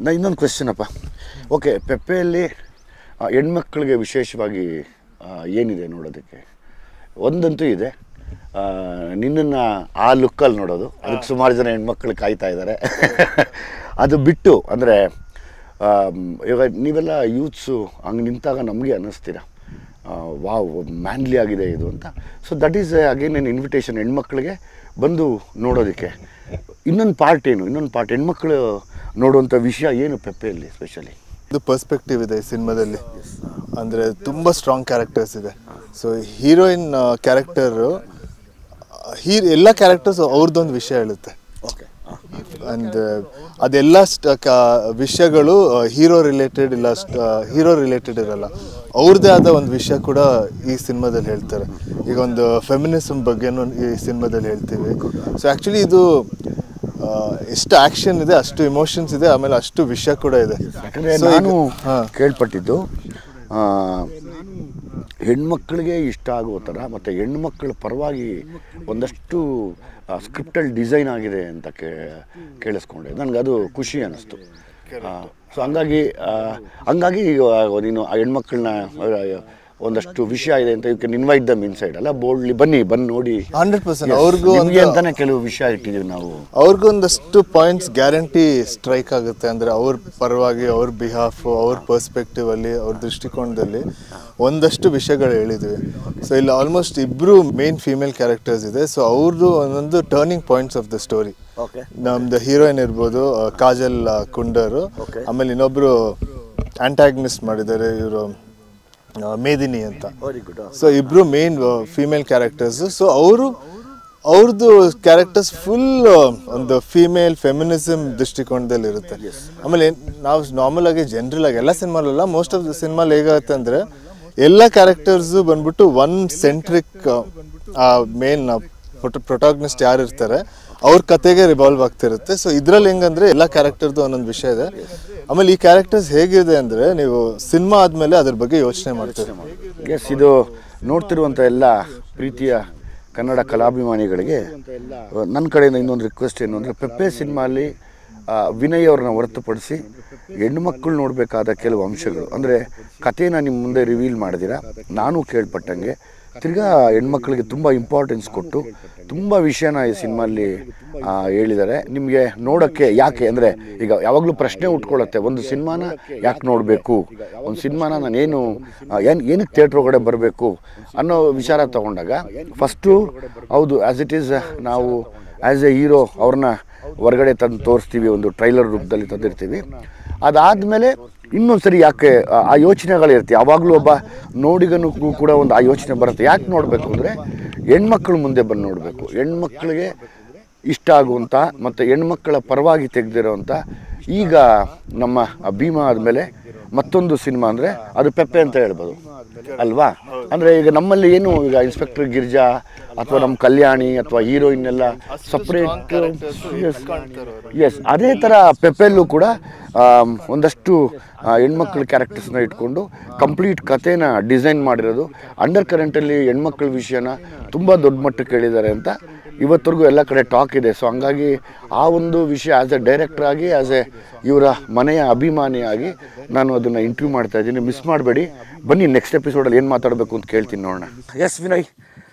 ನಾ ಇನ್ನೊಂದು ಕ್ವೆಶ್ಚನ್ ಅಪ್ಪ. ಓಕೆ, ಪೆಪ್ಪೆಯಲ್ಲಿ ಹೆಣ್ಮಕ್ಳಿಗೆ ವಿಶೇಷವಾಗಿ ಏನಿದೆ ನೋಡೋದಕ್ಕೆ? ಒಂದಂತೂ ಇದೆ, ನಿನ್ನನ್ನು ಆ ಲುಕ್ಕಲ್ಲಿ ನೋಡೋದು. ಅದಕ್ಕೆ ಸುಮಾರು ಜನ ಹೆಣ್ಮಕ್ಳು ಕಾಯ್ತಾ ಇದ್ದಾರೆ. ಅದು ಬಿಟ್ಟು ಅಂದರೆ ಇವಾಗ ನೀವೆಲ್ಲ ಯೂತ್ಸು ಹಂಗೆ ನಿಂತಾಗ ನಮಗೆ ಅನ್ನಿಸ್ತೀರ ವಾವ್ ಮ್ಯಾನ್ಲಿ ಆಗಿದೆ ಇದು ಅಂತ. So that is again N invitation ಹೆಣ್ಮಕ್ಳಿಗೆ ಬಂದು ನೋಡೋದಕ್ಕೆ. ಇನ್ನೊಂದು ಪಾರ್ಟ್ ಏನು, ಇನ್ನೊಂದು ಪಾರ್ಟ್ ಹೆಣ್ಮಕ್ಳು ನೋಡುವಂಥ ವಿಷಯ ಏನು ಪೆಪ್ಪೆಯಲ್ಲಿ ಸ್ಪೆಷಲಿ? ಇದು ಪರ್ಸ್ಪೆಕ್ಟಿವ್ ಇದೆ ಈ ಸಿನಿಮಾದಲ್ಲಿ. ಅಂದರೆ ತುಂಬ ಸ್ಟ್ರಾಂಗ್ ಕ್ಯಾರೆಕ್ಟರ್ಸ್ ಇದೆ. ಸೊ ಹೀರೋಯಿನ್ ಕ್ಯಾರೆಕ್ಟರು ಎಲ್ಲ ಕ್ಯಾರೆಕ್ಟರ್ಸ್ ಅವ್ರದ್ದೊಂದು ವಿಷಯ ಹೇಳುತ್ತೆ. ಓಕೆ. ಆ್ಯಂಡ್ ಅದೆಲ್ಲ ವಿಷಯಗಳು ಹೀರೋ ರಿಲೇಟೆಡ್ ಇರಲ್ಲ, ಅವ್ರದ್ದೇ ಆದ ಒಂದು ವಿಷಯ ಕೂಡ ಈ ಸಿನಿಮಾದಲ್ಲಿ ಹೇಳ್ತಾರೆ. ಈಗ ಒಂದು ಫೆಮಿನಿಸಮ್ ಬಗ್ಗೆನೂ ಈ ಸಿನಿಮಾದಲ್ಲಿ ಹೇಳ್ತೀವಿ. ಸೊ ಆ್ಯಕ್ಚುಲಿ ಇದು ಎಷ್ಟು ಆ್ಯಕ್ಷನ್ ಇದೆ, ಅಷ್ಟು ಇಮೋಷನ್ಸ್ ಇದೆ, ಆಮೇಲೆ ಅಷ್ಟು ವಿಷಯ ಕೂಡ ಇದೆ. ಯಾಕಂದರೆ ನಾನು ಕೇಳ್ಪಟ್ಟಿದ್ದು ಹೆಣ್ಮಕ್ಳಿಗೆ ಇಷ್ಟ ಆಗೋ ಥರ ಮತ್ತು ಹೆಣ್ಮಕ್ಳ ಪರವಾಗಿ ಒಂದಷ್ಟು ಸ್ಕ್ರಿಪ್ಟಲ್ಲಿ ಡಿಸೈನ್ ಆಗಿದೆ ಅಂತ ಕೇಳಿಸ್ಕೊಂಡೆ. ನನಗದು ಖುಷಿ ಅನ್ನಿಸ್ತು. ಸೊ ಹಂಗಾಗಿ ನೀನು ಆ ಹೆಣ್ಮಕ್ಳನ್ನ ಒಂದಷ್ಟು ವಿಷಯ ಇದೆ ಅಂತ you can invite them inside ಅಲ್ಲ, ಬೋಲ್ಡ್ಲಿ ಬಂದು ನೋಡಿ. 100% ಅವ್ರಿಗೂ ಅಂತಾನೆ ಕೆಲವು ವಿಷಯ ಇಟ್ಟಿದ್ದೀವಿ ನಾವು. ಅವ್ರಿಗೂ ಒಂದಷ್ಟು ಪಾಯಿಂಟ್ಸ್ ಗ್ಯಾರಂಟಿ ಸ್ಟ್ರೈಕ್ ಆಗುತ್ತೆ. ಅಂದರೆ ಅವ್ರ ಪರವಾಗಿ, ಅವ್ರ ಬಿಹಾಫು, ಅವ್ರ ಪರ್ಸ್ಪೆಕ್ಟಿವ್ ಅಲ್ಲಿ, ಅವ್ರ ದೃಷ್ಟಿಕೋನದಲ್ಲಿ ಒಂದಷ್ಟು ವಿಷಯಗಳು ಹೇಳಿದ್ವಿ. ಸೊ ಇಲ್ಲಿ ಆಲ್ಮೋಸ್ಟ್ ಇಬ್ಬರು ಮೇನ್ ಫೀಮೇಲ್ ಕ್ಯಾರೆಕ್ಟರ್ಸ್ ಇದೆ. ಸೊ ಅವ್ರದ್ದು ಒಂದೊಂದು turning points of the story. ನಮ್ದು ಹೀರೋಯಿನ್ ಇರ್ಬೋದು ಕಾಜಲ್ ಕುಂಡರು, ಆಮೇಲೆ ಇನ್ನೊಬ್ರು ಆಂಟಾಗನಿಸ್ಟ್ ಮಾಡಿದ್ದಾರೆ ಇವರು ಮೇದಿನಿ ಅಂತ. ಸೊ ಇಬ್ರು ಮೇನ್ ಫೀಮೇಲ್ ಕ್ಯಾರೆಕ್ಟರ್ಸ್. ಸೊ ಅವ್ರದ್ದು ಕ್ಯಾರೆಕ್ಟರ್ಸ್ ಫುಲ್ ಒಂದು ಫೀಮೇಲ್ ಫೆಮಿನಿಸಮ್ ದೃಷ್ಟಿಕೋನದಲ್ಲಿ ಇರುತ್ತೆ. ಆಮೇಲೆ ನಾವು ನಾರ್ಮಲ್ ಆಗಿ ಜನರಲ್ ಆಗಿ ಎಲ್ಲ ಸಿನಿಮಾಲಲ್ಲ, ಮೋಸ್ಟ್ ಆಫ್ ದ ಸಿನಿಮಾಲ್ ಹೇಗಾಗುತ್ತೆ ಅಂದರೆ ಎಲ್ಲ ಕ್ಯಾರೆಕ್ಟರ್ಸು ಬಂದ್ಬಿಟ್ಟು ಒನ್ ಸೆಂಟ್ರಿಕ್ ಮೇನ್ ಪ್ರೊಟಾಗನಿಸ್ಟ್ ಯಾರು ಇರ್ತಾರೆ ಅವ್ರ ಕತೆಗೆ ರಿವಾಲ್ವ್ ಆಗ್ತಿರುತ್ತೆ. ಸೊ ಇದ್ರಲ್ಲಿ ಹೆಂಗಂದ್ರೆ ಎಲ್ಲ ಕ್ಯಾರೆಕ್ಟರ್ದು ಒಂದೊಂದು ವಿಷಯ ಇದೆ. ಆಮೇಲೆ ಈ ಕ್ಯಾರೆಕ್ಟರ್ಸ್ ಹೇಗಿದೆ ಅಂದರೆ ನೀವು ಸಿನಿಮಾ ಆದಮೇಲೆ ಅದ್ರ ಬಗ್ಗೆ ಯೋಚನೆ ಮಾಡ್ತೀರಿ. ಎಸ್, ಇದು ನೋಡ್ತಿರುವಂಥ ಎಲ್ಲ ಪ್ರೀತಿಯ ಕನ್ನಡ ಕಲಾಭಿಮಾನಿಗಳಿಗೆ ನನ್ನ ಕಡೆಯಿಂದ ಇನ್ನೊಂದು ರಿಕ್ವೆಸ್ಟ್ ಏನು ಅಂದರೆ, ಪೆಪ್ಪೆ ಸಿನಿಮಾಲಿ ವಿನಯ್ ಅವ್ರನ್ನ ಹೊರತುಪಡಿಸಿ ಹೆಣ್ಮಕ್ಳು ನೋಡಬೇಕಾದ ಕೆಲವು ಅಂಶಗಳು ಅಂದರೆ ಕಥೆನ ನಿಮ್ಮ ಮುಂದೆ ರಿವೀಲ್ ಮಾಡಿದಿರ. ನಾನು ಕೇಳ್ಪಟ್ಟಂಗೆ ತಿರ್ಗಾ ಹೆಣ್ಮಕ್ಳಿಗೆ ತುಂಬ ಇಂಪಾರ್ಟೆನ್ಸ್ ಕೊಟ್ಟು ತುಂಬ ವಿಷಯನ ಈ ಸಿನಿಮಾಲ್ಲಿ ಹೇಳಿದ್ದಾರೆ. ನಿಮಗೆ ನೋಡೋಕ್ಕೆ ಯಾಕೆ ಅಂದರೆ ಈಗ ಯಾವಾಗಲೂ ಪ್ರಶ್ನೆ ಉಟ್ಕೊಳ್ಳುತ್ತೆ, ಒಂದು ಸಿನಿಮಾನ ಯಾಕೆ ನೋಡಬೇಕು, ಒಂದು ಸಿನಿಮಾನ ನಾನೇನು ಏನಕ್ಕೆ ಥಿಯೇಟ್ರ್ ಒಳಗಡೆ ಬರಬೇಕು ಅನ್ನೋ ವಿಚಾರ ತೊಗೊಂಡಾಗ ಫಸ್ಟು ಹೌದು ಆ್ಯಸ್ ಇಟ್ ಈಸ್ ನಾವು ಆ್ಯಸ್ ಎ ಹೀರೋ ಅವ್ರನ್ನ ಹೊರಗಡೆ ತಂದು ತೋರಿಸ್ತೀವಿ, ಒಂದು ಟ್ರೈಲರ್ ರೂಪದಲ್ಲಿ ತಂದಿರ್ತೀವಿ. ಅದಾದಮೇಲೆ ಇನ್ನೊಂದು ಸರಿ ಯಾಕೆ ಆ ಯೋಚನೆಗಳಿರುತ್ತೆ. ಯಾವಾಗಲೂ ಒಬ್ಬ ನೋಡಿಗನಿಗೂ ಕೂಡ ಒಂದು ಆ ಯೋಚನೆ ಬರುತ್ತೆ, ಯಾಕೆ ನೋಡಬೇಕು ಅಂದರೆ ಹೆಣ್ಮಕ್ಳು ಮುಂದೆ ಬಂದು ನೋಡಬೇಕು, ಹೆಣ್ಮಕ್ಳಿಗೆ ಇಷ್ಟ ಆಗುವಂಥ ಮತ್ತು ಹೆಣ್ಮಕ್ಳ ಪರವಾಗಿ ತೆಗೆದಿರೋವಂಥ. ಈಗ ನಮ್ಮ ಭೀಮಾ ಆದಮೇಲೆ ಮತ್ತೊಂದು ಸಿನಿಮಾ ಅಂದರೆ ಅದು ಪೆಪ್ಪೆ ಅಂತ ಹೇಳ್ಬೋದು ಅಲ್ವಾ. ಅಂದರೆ ಈಗ ನಮ್ಮಲ್ಲಿ ಏನು ಈಗ ಇನ್ಸ್ಪೆಕ್ಟರ್ ಗಿರ್ಜಾ ಅಥವಾ ನಮ್ಮ ಕಲ್ಯಾಣಿ ಅಥವಾ ಹೀರೋಯಿನ್ ಎಲ್ಲ ಸಪ್ರೇಟ್. ಎಸ್, ಅದೇ ಥರ ಪೆಪ್ಪೆಲ್ಲೂ ಕೂಡ ಒಂದಷ್ಟು ಹೆಣ್ಮಕ್ಳ ಕ್ಯಾರೆಕ್ಟರ್ಸ್ನ ಇಟ್ಕೊಂಡು ಕಂಪ್ಲೀಟ್ ಕಥೆನ ಡಿಸೈನ್ ಮಾಡಿರೋದು. ಅಂಡರ್ ಕರೆಂಟಲ್ಲಿ ಹೆಣ್ಮಕ್ಳ ವಿಷಯನ ತುಂಬ ದೊಡ್ಡ ಮಟ್ಟಕ್ಕೆ ಹೇಳಿದ್ದಾರೆ ಅಂತ ಇವತ್ತರೆಗೂ ಎಲ್ಲ ಕಡೆ ಟಾಕ್ ಇದೆ. ಸೊ ಹಂಗಾಗಿ ಆ ಒಂದು ವಿಷಯ ಆ್ಯಸ್ ಎ ಡೈರೆಕ್ಟರ್ ಆಗಿ, ಆ್ಯಸ್ ಎ ಇವರ ಮನೆಯ ಅಭಿಮಾನಿಯಾಗಿ ನಾನು ಅದನ್ನು ಇಂಟರ್ವ್ಯೂ ಮಾಡ್ತಾ ಇದ್ದೀನಿ. ಮಿಸ್ ಮಾಡಬೇಡಿ, ಬನ್ನಿ ನೆಕ್ಸ್ಟ್ ಎಪಿಸೋಡಲ್ಲಿ ಏನು ಮಾತಾಡಬೇಕು ಅಂತ ಕೇಳ್ತೀನಿ, ನೋಡೋಣ. ಎಸ್ ವಿನಯ್,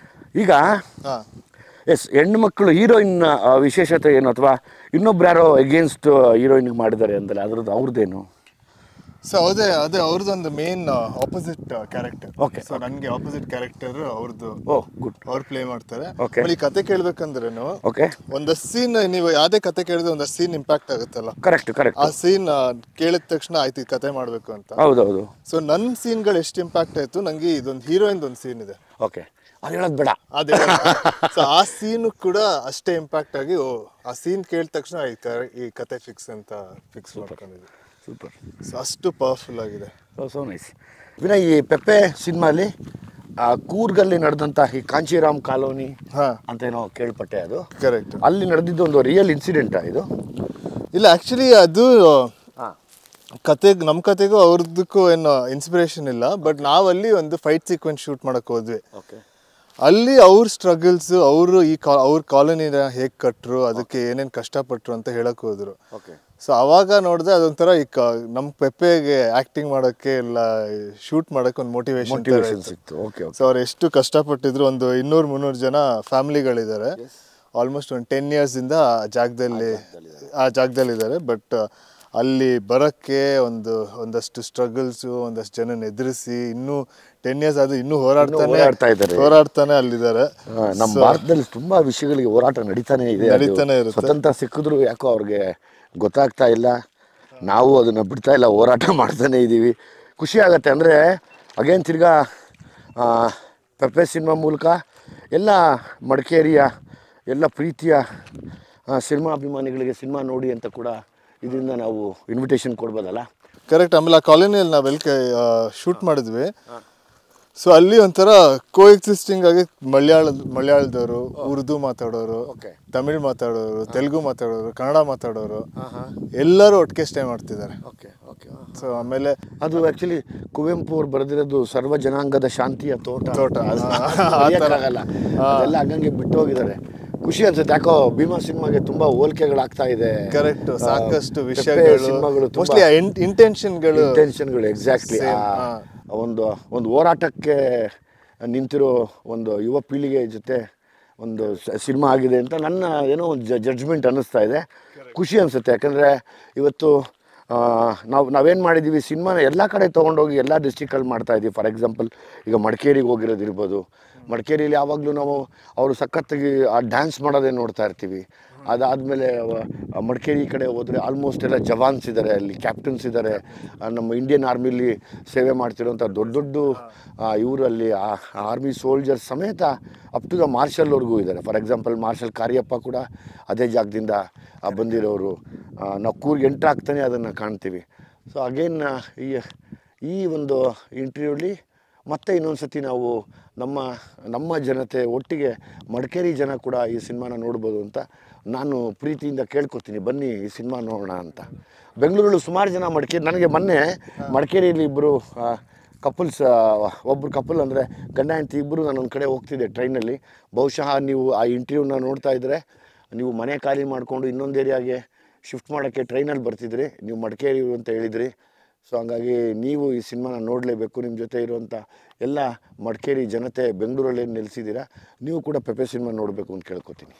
ಈಗ ಹೆಣ್ಣು ಮಕ್ಕಳು ಹೀರೋಯಿನ್ ವಿಶೇಷತೆ ಏನು, ಅಥವಾ ಇನ್ನೊಬ್ರು ಯಾರೋ ಎಗೇನ್ಸ್ಟ್ ಹೀರೋಯಿನ್ಗೆ ಮಾಡಿದ್ದಾರೆ ಅಂತಲ್ಲ, ಅವ್ರದ್ದೇನು? ಸೊ ಅದೇ ಅವ್ರದ್ದೊಂದು main opposite character. Okay. So ನನಗೆ ಆಪೋಸಿಟ್ ಕ್ಯಾರೆಕ್ಟರ್ ಅವ್ರದ್ದು. ಗುಡ್. ಅವ್ರು ಪ್ಲೇ ಮಾಡ್ತಾರೆ. ಈ ಕತೆ ಕೇಳ್ಬೇಕಂದ್ರೇನು ಒಂದಷ್ಟು ಸೀನ್, ನೀವು ಯಾವುದೇ ಕತೆ ಕೇಳಿದ್ರೆ ಒಂದಷ್ಟು ಸೀನ್ ಇಂಪ್ಯಾಕ್ಟ್ ಆಗುತ್ತಲ್ಲ. ಕರೆಕ್ಟ್. ಆ ಸೀನ್ ಕೇಳಿದ ತಕ್ಷಣ ಆಯ್ತು ಈ ಕತೆ ಮಾಡಬೇಕು ಅಂತ. ಹೌದೌದು. ಸೊ ನನ್ನ ಸೀನ್ಗಳು ಎಷ್ಟು ಇಂಪ್ಯಾಕ್ಟ್ ಆಯ್ತು, ನನಗೆ ಇದೊಂದು ಹೀರೋಯಿನ್ ಒಂದು ಸೀನ್ ಇದೆ. ಓಕೆ, ಅದು ಹೇಳೋದು ಬೇಡ. ಸೊ ಆ ಸೀನು ಕೂಡ ಅಷ್ಟೇ ಇಂಪ್ಯಾಕ್ಟ್ ಆಗಿ ಆ ಸೀನ್ ಕೇಳಿದ ತಕ್ಷಣ ಈ ಕತೆ ಫಿಕ್ಸ್ ಅಂತ ಫಿಕ್ಸ್ ಮಾಡ್ಕೊಂಡಿದ್ದೆ. ಸೂಪರ್. ಸೊ ಅಷ್ಟು ಪವರ್ಫುಲ್ ಆಗಿದೆ. So nice. ವಿನಯ್, ಈ ಪೆಪ್ಪೆ ಸಿನಿಮಾಲಿ ಕೂರ್ಗಲ್ಲಿ ನಡೆದಂಥ ಈ ಕಾಂಚೀರಾಮ್ ಕಾಲೋನಿ ಅಂತ ಏನೋ ಕೇಳ್ಪಟ್ಟೆ, ಅದು ಕರೆಕ್ಟ್? ಅಲ್ಲಿ ನಡೆದಿದ್ದು ಒಂದು ರಿಯಲ್ ಇನ್ಸಿಡೆಂಟಾ ಇದು? ಇಲ್ಲ, ಆ್ಯಕ್ಚುಲಿ ಅದು ನಮ್ಮ ಕತೆಗೂ ಅವ್ರದ್ದಕ್ಕೂ ಏನು ಇನ್ಸ್ಪಿರೇಷನ್ ಇಲ್ಲ. ಬಟ್ ನಾವಲ್ಲಿ ಒಂದು ಫೈಟ್ ಸೀಕ್ವೆನ್ಸ್ ಶೂಟ್ ಮಾಡೋಕ್ಕೆ ಹೋದ್ವಿ. ಓಕೆ. ಅಲ್ಲಿ ಅವ್ರ ಸ್ಟ್ರಗಲ್ಸ್, ಅವರು ಅವ್ರ ಕಾಲೋನಿನ ಹೇಗೆ ಕಟ್ಟರು, ಅದಕ್ಕೆ ಏನೇನು ಕಷ್ಟಪಟ್ಟರು ಅಂತ ಹೇಳಕ್ ಹೋದ್ರು. ಓಕೆ. ಸೊ ಅವಾಗ ನೋಡಿದ್ರೆ ಅದೊಂಥರ ನಮ್ಮ ಪೆಪ್ಪೆಗೆ ಆ್ಯಕ್ಟಿಂಗ್ ಮಾಡೋಕ್ಕೆ ಇಲ್ಲ ಶೂಟ್ ಮಾಡೋಕ್ಕೆ ಒಂದು ಮೋಟಿವೇಶನ್ ಸಿಕ್ತು. ಓಕೆ. ಸೊ ಅವ್ರು ಎಷ್ಟು ಕಷ್ಟಪಟ್ಟಿದ್ರು. ಒಂದು 200-300 ಜನ ಫ್ಯಾಮಿಲಿಗಳಿದ್ದಾರೆ. ಆಲ್ಮೋಸ್ಟ್ ಒಂದು 10 ಇಯರ್ಸಿಂದ ಆ ಜಾಗದಲ್ಲಿದ್ದಾರೆ. ಬಟ್ ಅಲ್ಲಿ ಬರೋಕ್ಕೆ ಒಂದಷ್ಟು ಸ್ಟ್ರಗಲ್ಸು, ಒಂದಷ್ಟು ಜನನ ಎದುರಿಸಿ ಇನ್ನೂ 10 ಇಯರ್ಸ್ ಆದರೂ ಇನ್ನೂ ಹೋರಾಡ್ತಾನೆ ಅಲ್ಲಿದ್ದಾರೆ. ನಮ್ಮ ಭಾರತದಲ್ಲಿ ತುಂಬಾ ವಿಷಯಗಳಿಗೆ ಹೋರಾಟ ನಡೀತಾನೆ ಇರುತ್ತೆ. ಸ್ವತಂತ್ರ ಸಿಕ್ಕಿದ್ರು ಯಾಕೋ ಅವ್ರಿಗೆ ಗೊತ್ತಾಗ್ತಾ ಇಲ್ಲ. ನಾವು ಅದನ್ನು ಬಿಡ್ತಾ ಇಲ್ಲ, ಹೋರಾಟ ಮಾಡ್ತಾನೆ ಇದ್ದೀವಿ. ಖುಷಿ ಆಗತ್ತೆ. ಅಂದರೆ ಅಗೇನ್ ತಿರ್ಗಾ ಪೆಪ್ಪೆ ಸಿನಿಮಾ ಮೂಲಕ ಎಲ್ಲ ಮಡಿಕೇರಿಯ ಎಲ್ಲ ಪ್ರೀತಿಯ ಸಿನಿಮಾ ಅಭಿಮಾನಿಗಳಿಗೆ ಸಿನಿಮಾ ನೋಡಿ ಅಂತ ಕೂಡ ಇದರಿಂದ ನಾವು ಇನ್ವಿಟೇಷನ್ ಕೊಡ್ಬೋದಲ್ಲ. ಕರೆಕ್ಟ್. ಆಮೇಲೆ ಆ ಕಾಲೋನಿಯಲ್ಲಿ ನಾವೆಲ್ಲ ಶೂಟ್ ಮಾಡಿದ್ವಿ. ಸೊ ಅಲ್ಲಿ ಒಂಥರ ಕೋ ಎಕ್ಸಿಸ್ಟಿಂಗ್ ಆಗಿ ಮಲಯಾಳದವರು, ಉರ್ದು ಮಾತಾಡೋರು, ತಮಿಳ್ ಮಾತಾಡೋರು, ತೆಲುಗು ಮಾತಾಡೋರು, ಕನ್ನಡ ಮಾತಾಡೋರು ಎಲ್ಲರೂ ಒಟ್ಟಿಗೆ ಸ್ಟೇ ಮಾಡ್ತಿದ್ದಾರೆ. ಸೊ ಆಮೇಲೆ ಅದು ಆ್ಯಕ್ಚುಲಿ ಕುವೆಂಪು ಅವ್ರು ಬರೆದಿರೋದು ಸರ್ವ ಜನಾಂಗದ ಶಾಂತಿಯ ತೋಟ. ಆಗಲ್ಲ, ಅದೆಲ್ಲ ಹಂಗಂಗೆ ಬಿಟ್ಟು ಹೋಗಿದ್ದಾರೆ. ಖುಷಿ ಅನ್ಸುತ್ತೆ. ಯಾಕೋ ಭೀಮಾ ಸಿನಿಮಾಗೆ ತುಂಬಾ ಹೋಲಿಕೆಗಳಾಗ್ತಾ ಇದೆ. ಕರೆಕ್ಟ್. ಸಾಕಷ್ಟು ವಿಷಯಗಳು, ಸಿನಿಮಾಗಳು, ಇಂಟೆನ್ಷನ್ಗಳು ಎಕ್ಸಾಕ್ಟ್ಲಿ ಒಂದು ಹೋರಾಟಕ್ಕೆ ನಿಂತಿರೋ ಒಂದು ಯುವ ಪೀಳಿಗೆ ಜೊತೆ ಒಂದು ಸಿನಿಮಾ ಆಗಿದೆ ಅಂತ ನನ್ನ ಏನೋ ಒಂದು ಜಡ್ಜ್ಮೆಂಟ್ ಅನ್ನಿಸ್ತಾ ಇದೆ. ಖುಷಿ ಅನಿಸುತ್ತೆ. ಯಾಕಂದರೆ ಇವತ್ತು ನಾವೇನು ಮಾಡಿದ್ದೀವಿ, ಸಿನಿಮಾನ ಎಲ್ಲ ಕಡೆ ತೊಗೊಂಡೋಗಿ ಎಲ್ಲ ಡಿಸ್ಟ್ರಿಕ್ಟಲ್ಲಿ ಮಾಡ್ತಾಯಿದ್ದೀವಿ. ಫಾರ್ ಎಕ್ಸಾಂಪಲ್ ಈಗ ಮಡಿಕೇರಿಗೆ ಹೋಗಿರೋದಿರ್ಬೋದು. ಮಡಿಕೇರಿಯಲ್ಲಿ ಯಾವಾಗಲೂ ನಾವು ಅವರು ಸಖತ್ತಾಗಿ ಆ ಡ್ಯಾನ್ಸ್ ಮಾಡೋದೇ ನೋಡ್ತಾ ಇರ್ತೀವಿ. ಅದಾದಮೇಲೆ ಮಡಿಕೇರಿ ಕಡೆ ಹೋದರೆ ಆಲ್ಮೋಸ್ಟ್ ಎಲ್ಲ ಜವಾನ್ಸ್ ಇದ್ದಾರೆ, ಅಲ್ಲಿ ಕ್ಯಾಪ್ಟನ್ಸ್ ಇದ್ದಾರೆ, ನಮ್ಮ ಇಂಡಿಯನ್ ಆರ್ಮಿಲಿ ಸೇವೆ ಮಾಡ್ತಿರೋಂಥ ದೊಡ್ಡ ದೊಡ್ಡ ಇವರಲ್ಲಿ ಆರ್ಮಿ ಸೋಲ್ಜರ್ಸ್ ಸಮೇತ ಅಪ್ ಟು ದ ಮಾರ್ಷಲ್ವರೆಗೂ ಇದ್ದಾರೆ. ಫಾರ್ ಎಕ್ಸಾಂಪಲ್ ಮಾರ್ಷಲ್ ಕಾರ್ಯಪ್ಪ ಕೂಡ ಅದೇ ಜಾಗದಿಂದ ಬಂದಿರೋರು. ನಾವು ಕೂರ್ಗೆ ಎಂಟ್ರ್ ಆಗ್ತಾನೆ ಅದನ್ನು ಕಾಣ್ತೀವಿ. ಸೊ ಅಗೇನ್ ಈ ಒಂದು ಇಂಟರ್ವ್ಯೂಲಿ ಮತ್ತೆ ಇನ್ನೊಂದು ಸತಿ ನಾವು ನಮ್ಮ ಜನತೆ ಒಟ್ಟಿಗೆ ಮಡಿಕೇರಿ ಜನ ಕೂಡ ಈ ಸಿನಿಮಾನ ನೋಡ್ಬೋದು ಅಂತ ನಾನು ಪ್ರೀತಿಯಿಂದ ಕೇಳ್ಕೊತೀನಿ. ಬನ್ನಿ ಈ ಸಿನಿಮಾ ನೋಡೋಣ ಅಂತ. ಬೆಂಗಳೂರಲ್ಲಿ ಸುಮಾರು ಜನ ನನಗೆ ಮೊನ್ನೆ ಮಡಿಕೇರಿಯಲ್ಲಿ ಇಬ್ಬರು ಕಪಲ್ಸ್, ಒಬ್ಬರು ಕಪಲ್ ಅಂದರೆ ಗಂಡ ಹೆಂಡತಿ ಇಬ್ಬರು ನಾನೊಂದು ಕಡೆ ಹೋಗ್ತಿದ್ದೆ ಟ್ರೈನಲ್ಲಿ. ಬಹುಶಃ ನೀವು ಆ ಇಂಟರ್ವ್ಯೂನ ನೋಡ್ತಾ ಇದ್ದರೆ ನೀವು ಮನೆ ಖಾಲಿ ಮಾಡಿಕೊಂಡು ಇನ್ನೊಂದು ಏರಿಯಾಗೆ ಶಿಫ್ಟ್ ಮಾಡೋಕ್ಕೆ ಟ್ರೈನಲ್ಲಿ ಬರ್ತಿದ್ರಿ, ನೀವು ಮಡಿಕೇರಿ ಅಂತ ಹೇಳಿದ್ರಿ. ಸೊ ಹಂಗಾಗಿ ನೀವು ಈ ಸಿನಿಮಾನ ನೋಡಲೇಬೇಕು. ನಿಮ್ಮ ಜೊತೆ ಇರುವಂಥ ಎಲ್ಲ ಮಡಿಕೇರಿ ಜನತೆ ಬೆಂಗಳೂರಲ್ಲಿ ಏನು ನೆಲೆಸಿದ್ದೀರಾ, ನೀವು ಕೂಡ ಪೆಪ್ಪೆ ಸಿನಿಮಾ ನೋಡಬೇಕು ಅಂತ ಕೇಳ್ಕೊತೀನಿ.